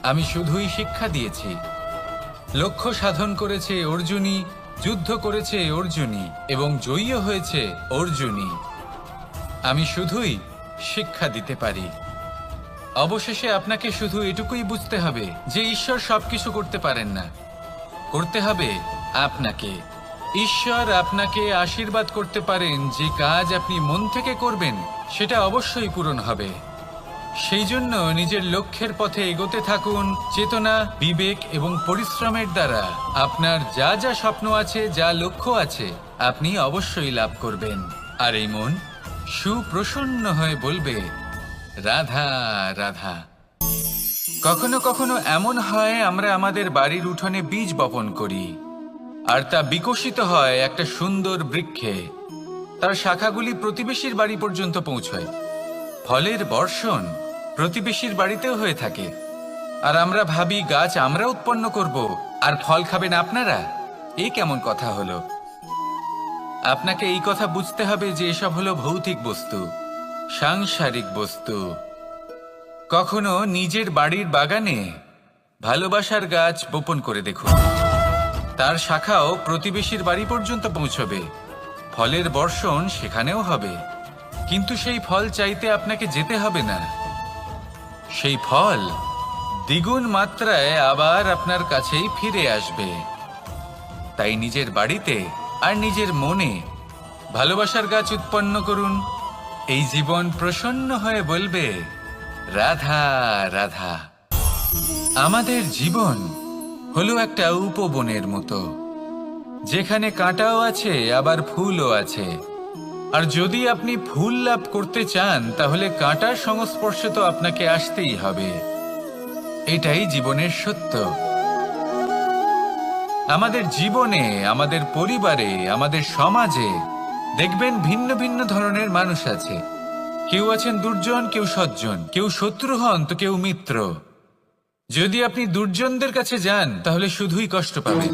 আমি শুধুই শিক্ষা দিয়েছি। লক্ষ্য সাধন করেছে অর্জুনই, যুদ্ধ করেছে অর্জুনই এবং জয়ীও হয়েছে অর্জুনই। আমি শুধুই শিক্ষা দিতে পারি। অবশেষে আপনাকে শুধু এটুকুই বুঝতে হবে যে ঈশ্বর সবকিছু করতে পারেন না, করতে হবে আপনাকে। ঈশ্বর আপনাকে আশীর্বাদ করতে পারেন যে কাজ আপনি মন থেকে করবেন সেটা অবশ্যই পূরণ হবে। সেই জন্য নিজের লক্ষ্যের পথে এগোতে থাকুন। চেতনা, বিবেক এবং পরিশ্রমের দ্বারা আপনার যা যা স্বপ্ন আছে, যা লক্ষ্য আছে, আপনি অবশ্যই লাভ করবেন। আর এই মন সুপ্রসন্ন হয়ে বলবে, রাধা রাধা। কখনো কখনো এমন হয় আমরা আমাদের বাড়ির উঠোনে বীজ বপন করি, আর তা বিকশিত হয় একটা সুন্দর বৃক্ষে। তার শাখাগুলি প্রতিবেশীর বাড়ি পর্যন্ত পৌঁছয়। ফলের বর্ষণ প্রতিবেশীর বাড়িতেও হয়ে থাকে। আর আমরা ভাবি গাছ আমরা উৎপন্ন করব আর ফল খাবেন আপনারা। এই কেমন কথা হলো? আপনাকে এই কথা বুঝতে হবে যে এসব হলো ভৌতিক বস্তু, সাংসারিক বস্তু। কখনো নিজের বাড়ির বাগানে ভালোবাসার গাছ বপন করে দেখুন। তার শাখাও প্রতিবেশীর বাড়ি পর্যন্ত পৌঁছবে, ফলের বর্ষণ সেখানেও হবে। কিন্তু সেই ফল চাইতে আপনাকে যেতে হবে না, সেই ফল দ্বিগুণ মাত্রায় আবার আপনার কাছেই ফিরে আসবে। তাই নিজের বাড়িতে আর নিজের মনে ভালোবাসার গাছ উৎপন্ন করুন। এই জীবন প্রসন্ন হয়ে বলবে, রাধা রাধা। আমাদের জীবন হলো একটা উপবনের মতো, যেখানে কাঁটাও আছে আবার ফুলও আছে। আর যদি আপনি ফুল লাভ করতে চান তাহলে কাঁটার সংস্পর্শে তো আপনাকে আসতেই হবে। এটাই জীবনের সত্য। আমাদের জীবনে, আমাদের পরিবারে, আমাদের সমাজে দেখবেন ভিন্ন ভিন্ন ধরনের মানুষ আছে। কেউ আছেন দুর্জন, কেউ সজ্জন, কেউ শত্রু হন তো কেউ মিত্র। যদি আপনি দুর্জনদের কাছে যান তাহলে শুধুই কষ্ট পাবেন,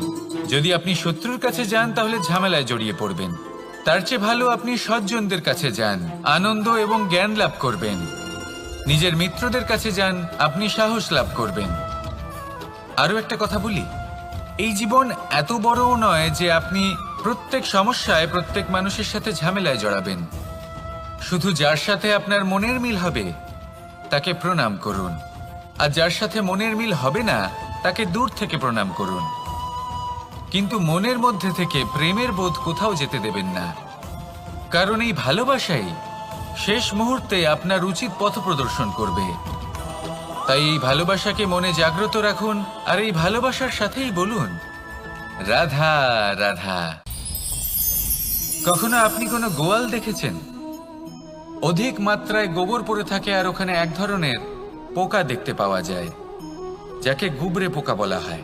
যদি আপনি শত্রুর কাছে যান তাহলে ঝামেলায় জড়িয়ে পড়বেন। তার চেয়ে ভালো আপনি সজ্জনদের কাছে যান, আনন্দ এবং জ্ঞান লাভ করবেন। নিজের মিত্রদের কাছে যান, আপনি সাহস লাভ করবেন। আরো একটা কথা বলি, এই জীবন এত বড়ও নয় যে আপনি প্রত্যেক সমস্যায় প্রত্যেক মানুষের সাথে ঝামেলায় জড়াবেন। শুধু যার সাথে আপনার মনের মিল হবে তাকে প্রণাম করুন, আর যার সাথে মনের মিল হবে না তাকে দূর থেকে প্রণাম করুন। কিন্তু মনের মধ্যে থেকে প্রেমের বোধ কোথাও যেতে দেবেন না, কারণ এই ভালোবাসাই শেষ মুহূর্তে আপনার উচিত পথ প্রদর্শন করবে। তাই এই ভালোবাসাকে মনে জাগ্রত রাখুন, আর এই ভালোবাসার সাথেই বলুন, রাধা রাধা। কখনো আপনি কোনো গোয়াল দেখেছেন? অধিক মাত্রায় গোবর পড়ে থাকে আর ওখানে এক ধরনের পোকা দেখতে পাওয়া যায়, যাকে গুবরে পোকা বলা হয়।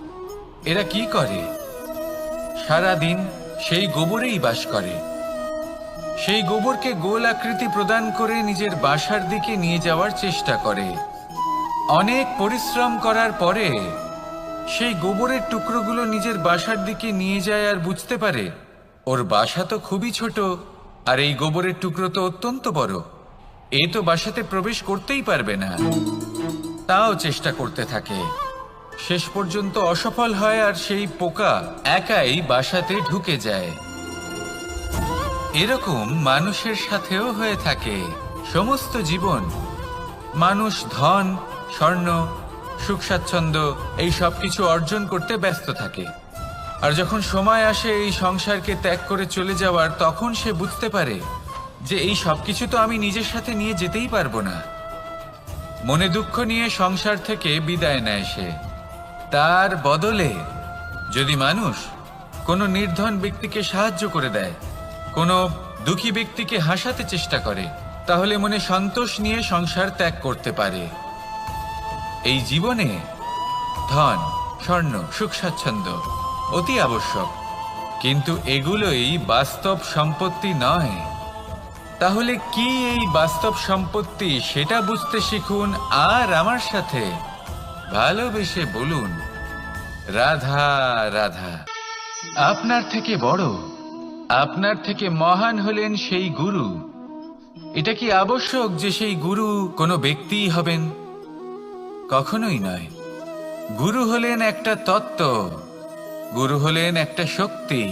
এরা কি করে? সারা দিন সেই গোবরেই বাস করে। সেই গোবরকে গোল আকৃতি প্রদান করে নিজের বাসার দিকে নিয়ে যাওয়ার চেষ্টা করে। অনেক পরিশ্রম করার পরে সেই গোবরের টুকরোগুলো নিজের বাসার দিকে নিয়ে যায় আর বুঝতে পারে ওর বাসা তো খুবই ছোট, আর এই গোবরের টুকরো তো অত্যন্ত বড়, এ তো বাসাতে প্রবেশ করতেই পারবে না। তাও চেষ্টা করতে থাকে, শেষ পর্যন্ত অসফল হয় আর সেই পোকা একাই বাসাতে ঢুকে যায়। এরকম মানুষের সাথেও হয়ে থাকে সমস্ত জীবন। মানুষ ধন, স্বর্ণ, সুখ স্বাচ্ছন্দ্য এই সব কিছু অর্জন করতে ব্যস্ত থাকে, আর যখন সময় আসে এই সংসারকে ত্যাগ করে চলে যাওয়ার, তখন সে বুঝতে পারে যে এই সবকিছু তো আমি নিজের সাথে নিয়ে যেতেই পারবো না। মনে দুঃখ নিয়ে সংসার থেকে বিদায় নেয় সে। তার বদলে যদি মানুষ কোনো নির্ধন ব্যক্তিকে সাহায্য করে দেয়, কোনো দুঃখী ব্যক্তিকে হাসাতে চেষ্টা করে, তাহলে মনে সন্তোষ নিয়ে সংসার ত্যাগ করতে পারে। এই জীবনে ধন, স্বর্ণ, সুখ স্বাচ্ছন্দ্য অতি আবশ্যক, কিন্তু এগুলোই বাস্তব সম্পত্তি নয়। তাহলে কি এই বাস্তব সম্পত্তি, সেটা বুঝতে শিখুন আর আমার সাথে ভালোবেসে বলুন, রাধা রাধা। আপনার থেকে বড়, আপনার থেকে মহান হলেন সেই গুরু। এটা কি আবশ্যক যে সেই গুরু কোনো ব্যক্তিই হবেন? কখনোই নয়। গুরু হলেন একটা তত্ত্ব, গুরু হলেন একটা শক্তি।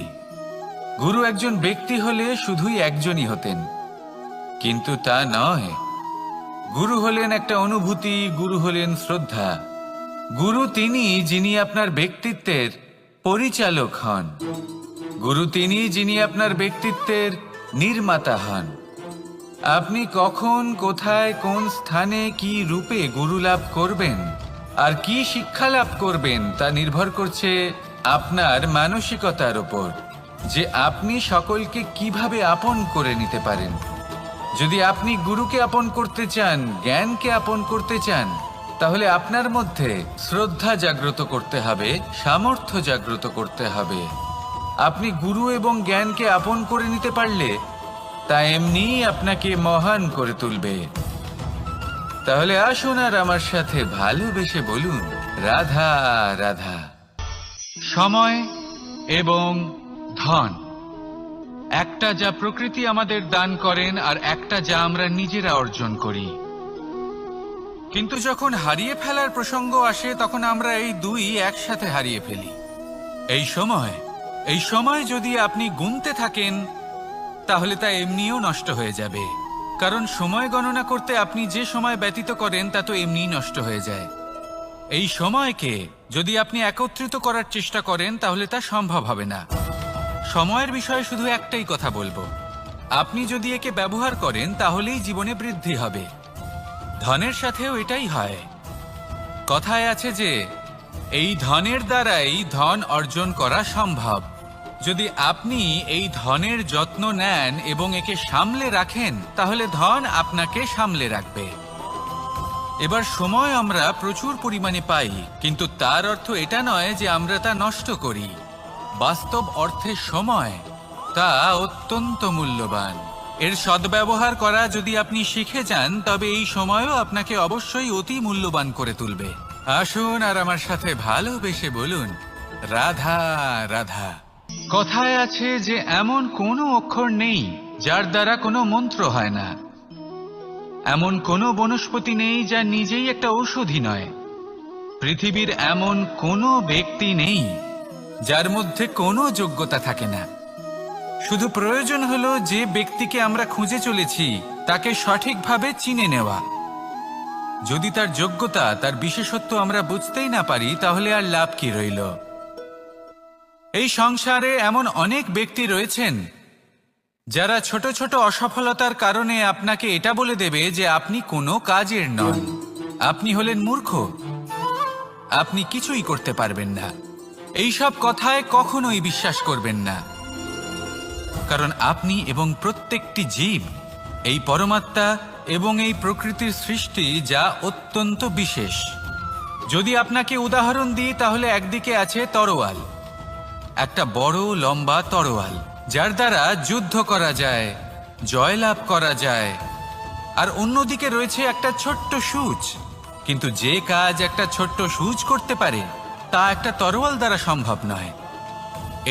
গুরু একজন ব্যক্তি হলে শুধুই একজনই হতেন, কিন্তু তা নয়। গুরু হলেন একটা অনুভূতি, গুরু হলেন শ্রদ্ধা। গুরু তিনি যিনি আপনার ব্যক্তিত্বের পরিচালক হন। গুরু তিনি যিনি আপনার ব্যক্তিত্বের নির্মাতা হন। আপনি কখন, কোথায়, কোন স্থানে, কি রূপে গুরু লাভ করবেন আর কি শিক্ষা লাভ করবেন তা নির্ভর করছে আপনার মানসিকতার উপর, যে আপনি সকলকে কিভাবে আপন করে নিতে পারেন। যদি আপনি গুরুকে আপন করতে চান, জ্ঞানকে আপন করতে চান, তাহলে আপনার মধ্যে শ্রদ্ধা জাগ্রত করতে হবে, সামর্থ্য জাগ্রত করতে হবে। আপনি গুরু এবং জ্ঞানকে আপন করে নিতে পারলে তা এমনিই আপনাকে মহান করে তুলবে। তাহলে আসুন আর আমার সাথে ভালোবেসে বলুন, রাধা রাধা। সময় এবং ধন, একটা যা প্রকৃতি আমাদের দান করেন আর একটা যা আমরা নিজেরা অর্জন করি। কিন্তু যখন হারিয়ে ফেলার প্রসঙ্গ আসে, তখন আমরা এই দুই একসাথে হারিয়ে ফেলি। এই সময় যদি আপনি গুনতে থাকেন, তাহলে তা এমনিও নষ্ট হয়ে যাবে। কারণ সময় গণনা করতে আপনি যে সময় ব্যতীত করেন তা তো এমনিই নষ্ট হয়ে যায়। এই সময়কে যদি আপনি একত্রিত করার চেষ্টা করেন, তাহলে তা সম্ভব হবে না। সময়ের বিষয়ে শুধু একটাই কথা বলবো, আপনি যদি একে ব্যবহার করেন তাহলেই জীবনে বৃদ্ধি হবে। ধনের সাথেও এটাই হয়। কথায় আছে যে এই ধনের দ্বারাই ধন অর্জন করা সম্ভব। যদি আপনি এই ধনের যত্ন নেন এবং একে সামলে রাখেন, তাহলে ধন আপনাকে সামলে রাখবে। এবার সময় আমরা প্রচুর পরিমাণে পাই, কিন্তু তার অর্থ এটা নয় যে আমরা তা নষ্ট করি। বাস্তব অর্থে সময় তা অত্যন্ত মূল্যবান। এর সদ্ব্যবহার করা যদি আপনি শিখে যান, তবে এই সময়ও আপনাকে অবশ্যই অতি মূল্যবান করে তুলবে। আসুন আর আমার সাথে ভালোবেসে বলুন, রাধা রাধা। কথায় আছে যে এমন কোনো অক্ষর নেই যার দ্বারা কোনো মন্ত্র হয় না। এমন কোনো বনস্পতি নেই যা নিজেই একটা ঔষধি নয়। পৃথিবীর এমন কোনো ব্যক্তি নেই যার মধ্যে কোনো যোগ্যতা থাকে না। শুধু প্রয়োজন হলো যে ব্যক্তিকে আমরা খুঁজে চলেছি তাকে সঠিকভাবে চিনে নেওয়া। যদি তার যোগ্যতা, তার বিশেষত্ব আমরা বুঝতেই না পারি, তাহলে আর লাভ কি রইল? এই সংসারে এমন অনেক ব্যক্তি রয়েছেন যারা ছোট ছোট অসফলতার কারণে আপনাকে এটা বলে দেবে যে আপনি কোনো কাজের নন, আপনি হলেন মূর্খ, আপনি কিছুই করতে পারবেন না। এইসব কথায় কখনোই বিশ্বাস করবেন না, কারণ আপনি এবং প্রত্যেকটি জীব এই পরমাত্মা এবং এই প্রকৃতির সৃষ্টি, যা অত্যন্ত বিশেষ। যদি আপনাকে উদাহরণ দিই, তাহলে একদিকে আছে তরোয়াল, একটা বড় লম্বা তরোয়াল, যার দ্বারা যুদ্ধ করা যায়, জয়লাভ করা যায়। আর অন্যদিকে রয়েছে একটা ছোট্ট সূচ, কিন্তু যে কাজ একটা ছোট্ট সূচ করতে পারে তা একটা তরোয়াল দ্বারা সম্ভব নয়।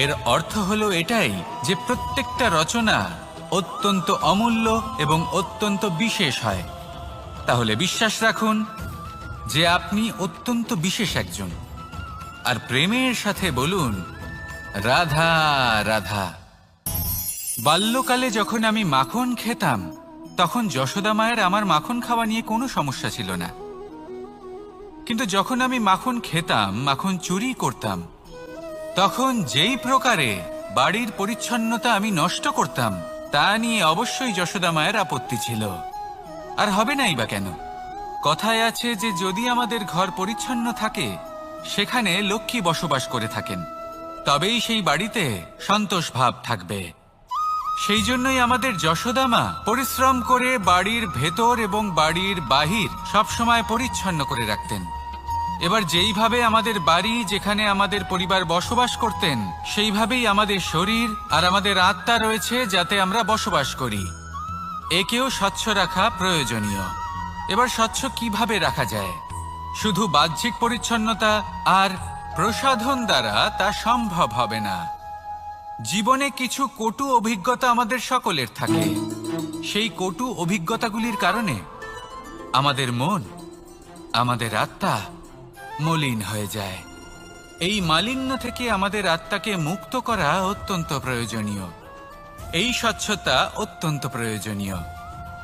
এর অর্থ হলো এটাই যে প্রত্যেকটা রচনা অত্যন্ত অমূল্য এবং অত্যন্ত বিশেষ হয়। তাহলে বিশ্বাস রাখুন যে আপনি অত্যন্ত বিশেষ একজন, আর প্রেমের সাথে বলুন, রাধা রাধা। বাল্যকালে যখন আমি মাখন খেতাম, তখন যশোদা মায়ের আমার মাখন খাওয়া নিয়ে কোনো সমস্যা ছিল না। কিন্তু যখন আমি মাখন খেতাম, মাখন চুরি করতাম, তখন যেই প্রকারে বাড়ির পরিচ্ছন্নতা আমি নষ্ট করতাম তা নিয়ে অবশ্যই যশোদা মায়ের আপত্তি ছিল। আর হবে নাই বা কেন? কথায় আছে যে যদি আমাদের ঘর পরিচ্ছন্ন থাকে সেখানে লক্ষ্মী বসবাস করে থাকেন, তবেই সেই বাড়িতে সন্তোষ ভাব থাকবে। সেই জন্যই আমাদের যশোদা মা পরিশ্রম করে বাড়ির ভেতর এবং বাড়ির বাহির সবসময় পরিচ্ছন্ন করে রাখতেন। এবার যেইভাবে আমাদের বাড়ি, যেখানে আমাদের পরিবার বসবাস করতেন, সেইভাবেই আমাদের শরীর আর আমাদের আত্মা রয়েছে যাতে আমরা বসবাস করি। একেও স্বচ্ছ রাখা প্রয়োজনীয়। এবার স্বচ্ছ কিভাবে রাখা যায়? শুধু বাহ্যিক পরিচ্ছন্নতা আর প্রসাধন দ্বারা তা সম্ভব হবে না। জীবনে কিছু কটু অভিজ্ঞতা আমাদের সকলের থাকে। সেই কটু অভিজ্ঞতাগুলির কারণে আমাদের মন, আমাদের আত্মা মলিন হয়ে যায়। এই মালিন্য থেকে আমাদের আত্মাকে মুক্ত করা অত্যন্ত প্রয়োজনীয়। এই স্বচ্ছতা অত্যন্ত প্রয়োজনীয়।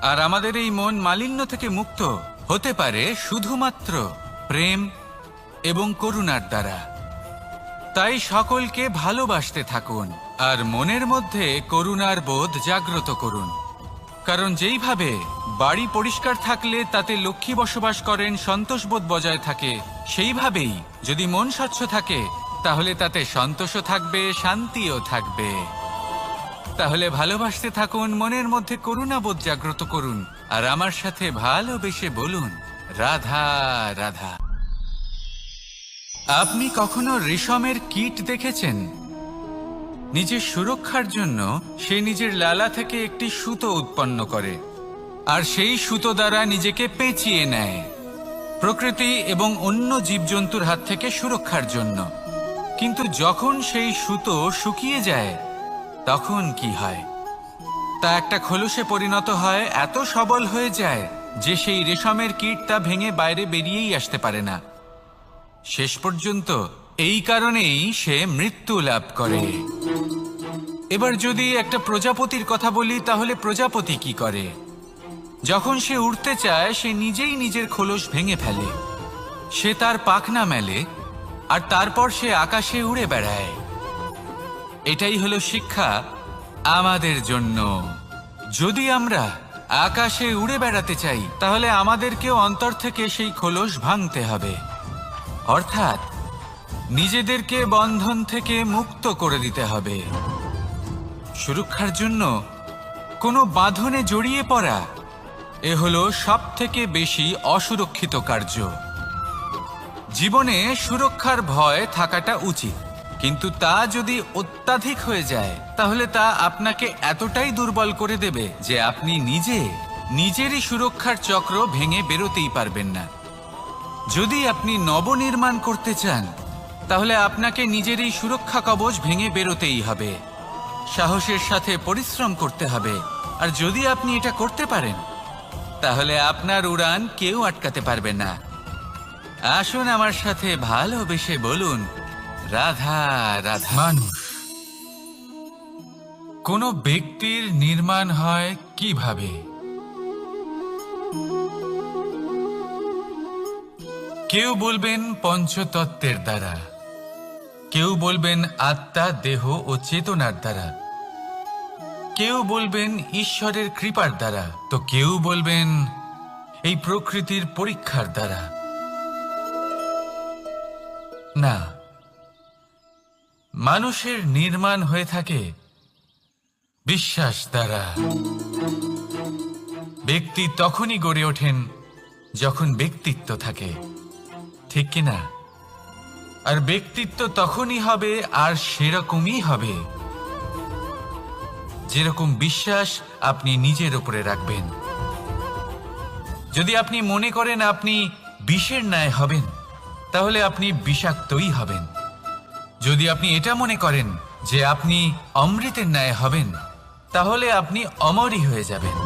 আর আমাদের এই মন মালিন্য থেকে মুক্ত হতে পারে শুধুমাত্র প্রেম এবং করুণার দ্বারা। তাই সকলকে ভালোবাসতে থাকুন আর মনের মধ্যে করুণার বোধ জাগ্রত করুন। কারণ যেইভাবে বাড়ি পরিষ্কার থাকলে তাতে লক্ষ্মী বসবাস করেন, সন্তোষবোধ বজায় থাকে, সেইভাবেই যদি মন স্বচ্ছ থাকে তাহলে তাতে সন্তোষও থাকবে, শান্তিও থাকবে। তাহলে ভালোবাসতে থাকুন, মনের মধ্যে করুণাবোধ জাগ্রত করুন আর আমার সাথে ভালোবেসে বলুন, রাধা রাধা। আপনি কখনো রেশমের কীট দেখেছেন? নিজের সুরক্ষার জন্য সে নিজের লালা থেকে একটি সুতো উৎপন্ন করে আর সেই সুতো দ্বারা নিজেকে পেঁচিয়ে নেয়, প্রকৃতি এবং অন্য জীবজন্তুর হাত থেকে সুরক্ষার জন্য। কিন্তু যখন সেই সুতো শুকিয়ে যায় তখন কি হয়? তা একটা খোলসে পরিণত হয়, এত সবল হয়ে যায় যে সেই রেশমের কীট তা ভেঙে বাইরে বেরিয়েই আসতে পারে না। শেষ পর্যন্ত এই কারণেই সে মৃত্যু লাভ করে। এবার যদি একটা প্রজাপতির কথা বলি, তাহলে প্রজাপতি কি করে? যখন সে উড়তে চায় সে নিজেই নিজের খোলস ভেঙে ফেলে, সে তার পাখনা মেলে আর তারপর সে আকাশে উড়ে বেড়ায়। এটাই হলো শিক্ষা আমাদের জন্য। যদি আমরা আকাশে উড়ে বেড়াতে চাই তাহলে আমাদেরকেও অন্তর থেকে সেই খোলস ভাঙতে হবে, অর্থাৎ নিজেদেরকে বন্ধন থেকে মুক্ত করে দিতে হবে। সুরক্ষার জন্য কোনো বাঁধনে জড়িয়ে পড়া এ হলো সবথেকে বেশি অসুরক্ষিত কার্য। জীবনে সুরক্ষার ভয় থাকাটা উচিত, কিন্তু তা যদি অত্যাধিক হয়ে যায় তাহলে তা আপনাকে এতটাই দুর্বল করে দেবে যে আপনি নিজেরই সুরক্ষার চক্র ভেঙে বেরোতেই পারবেন না। যদি আপনি নবনির্মাণ করতে চান তাহলে আপনাকে নিজের এই সুরক্ষা কবচ ভেঙে বেরোতেই হবে, সাহসের সাথে পরিশ্রম করতে হবে। আর যদি আপনি এটা করতে পারেন তাহলে আপনার উড়ান কেউ আটকাতে পারবে না। আসুন আমার সাথে ভালোবেসে বলুন, রাধা রাধা। মানুষ, কোন ব্যক্তির নির্মাণ হয় কিভাবে? কেউ বলবেন পঞ্চতত্ত্বের দ্বারা, কেউ বলবেন আত্মা, দেহ ও চেতনার দ্বারা, কেউ বলবেন ঈশ্বরের কৃপার দ্বারা, তো কেউ বলবেন এই প্রকৃতির পরীক্ষার দ্বারা। না, মানুষের নির্মাণ হয়ে থাকে বিশ্বাস দ্বারা। ব্যক্তি তখনই গড়ে ওঠেন যখন ব্যক্তিত্ব থাকে, ঠিক কিনা? আর ব্যক্তিত্ব তখনই হবে আর সেরকমই হবে যেরকম বিশ্বাস আপনি নিজের উপরে রাখবেন। যদি আপনি মনে করেন আপনি বিষের ন্যায় হবেন তাহলে আপনি বিষাক্তই হবেন। যদি আপনি এটা মনে করেন যে আপনি অমৃতের ন্যায় হবেন তাহলে আপনি অমরই হয়ে যাবেন।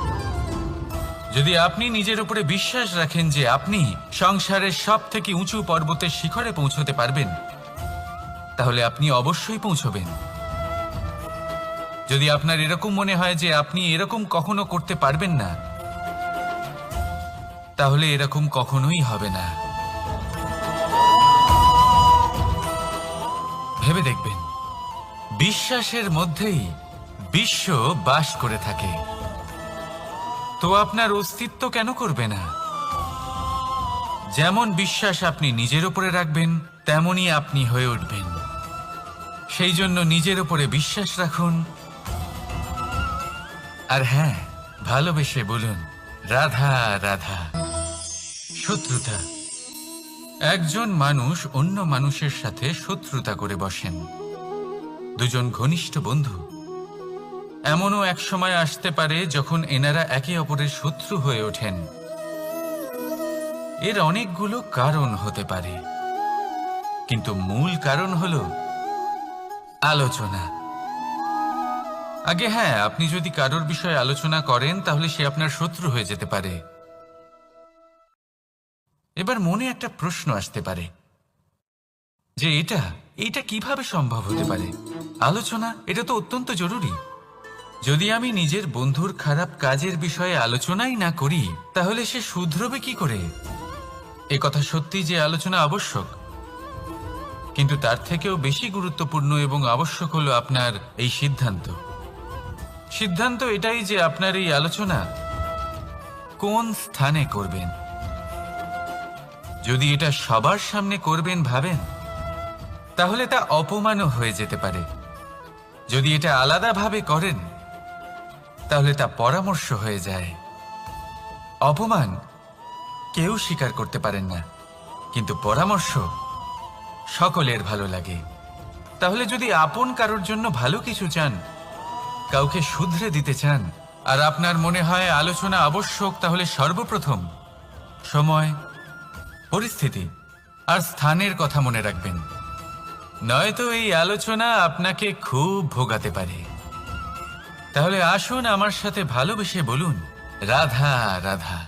যদি আপনি নিজের উপরে বিশ্বাস রাখেন যে আপনি সংসারের সব থেকে উঁচু পর্বতের শিখরে পৌঁছতে পারবেন তাহলে আপনি অবশ্যই পৌঁছবেন। যদি আপনার এরকম মনে হয় যে আপনি এরকম কখনো করতে পারবেন না তাহলে এরকম কখনোই হবে না। ভেবে দেখবেন, বিশ্বাসের মধ্যেই বিশ্ব বাস করে থাকে। তো আপনার অস্তিত্ব কেন করবে না? যেমন বিশ্বাস আপনি নিজের উপরে রাখবেন, তেমনই আপনি হয়ে উঠবেন। সেই জন্য নিজের উপরে বিশ্বাস রাখুন। আর হ্যাঁ, ভালোবেসে বলুন রাধা রাধা। শত্রুতা, একজন মানুষ অন্য মানুষের সাথে শত্রুতা করে বসেন। দুজন ঘনিষ্ঠ বন্ধু, এমনও এক সময় আসতে পারে যখন এনারা একে অপরের শত্রু হয়ে ওঠেন। এর অনেকগুলো কারণ হতে পারে, কিন্তু মূল কারণ হলো আলোচনা। আগে হ্যাঁ, আপনি যদি কারোর বিষয়ে আলোচনা করেন তাহলে সে আপনার শত্রু হয়ে যেতে পারে। এবার মনে একটা প্রশ্ন আসতে পারে যে এটা কিভাবে সম্ভব হতে পারে? আলোচনা, এটা তো অত্যন্ত জরুরি। যদি আমি নিজের বন্ধুর খারাপ কাজের বিষয়ে আলোচনাই না করি তাহলে সে শুধরবে কি করে? এ কথা সত্যি যে আলোচনা আবশ্যক, কিন্তু তার থেকেও বেশি গুরুত্বপূর্ণ এবং আবশ্যক হলো আপনার এই সিদ্ধান্ত। সিদ্ধান্ত এটাই যে আপনার এই আলোচনা কোন স্থানে করবেন। যদি এটা সবার সামনে করবেন ভাবেন, তাহলে তা অপমানও হয়ে যেতে পারে। যদি এটা আলাদাভাবে করেন তাহলে তা পরামর্শ হয়ে যায়। অপমান কেউ স্বীকার করতে পারেন না, কিন্তু পরামর্শ সকলের ভালো লাগে। তাহলে যদি আপন কারোর জন্য ভালো কিছু চান, কাউকে শুধরে দিতে চান, আর আপনার মনে হয় আলোচনা আবশ্যক, তাহলে সর্বপ্রথম সময়, পরিস্থিতি আর স্থানের কথা মনে রাখবেন। নয়তো এই আলোচনা আপনাকে খুব ভোগাতে পারে। তাহলে আসুন আমার সাথে ভালোবেসে বলুন রাধা রাধা।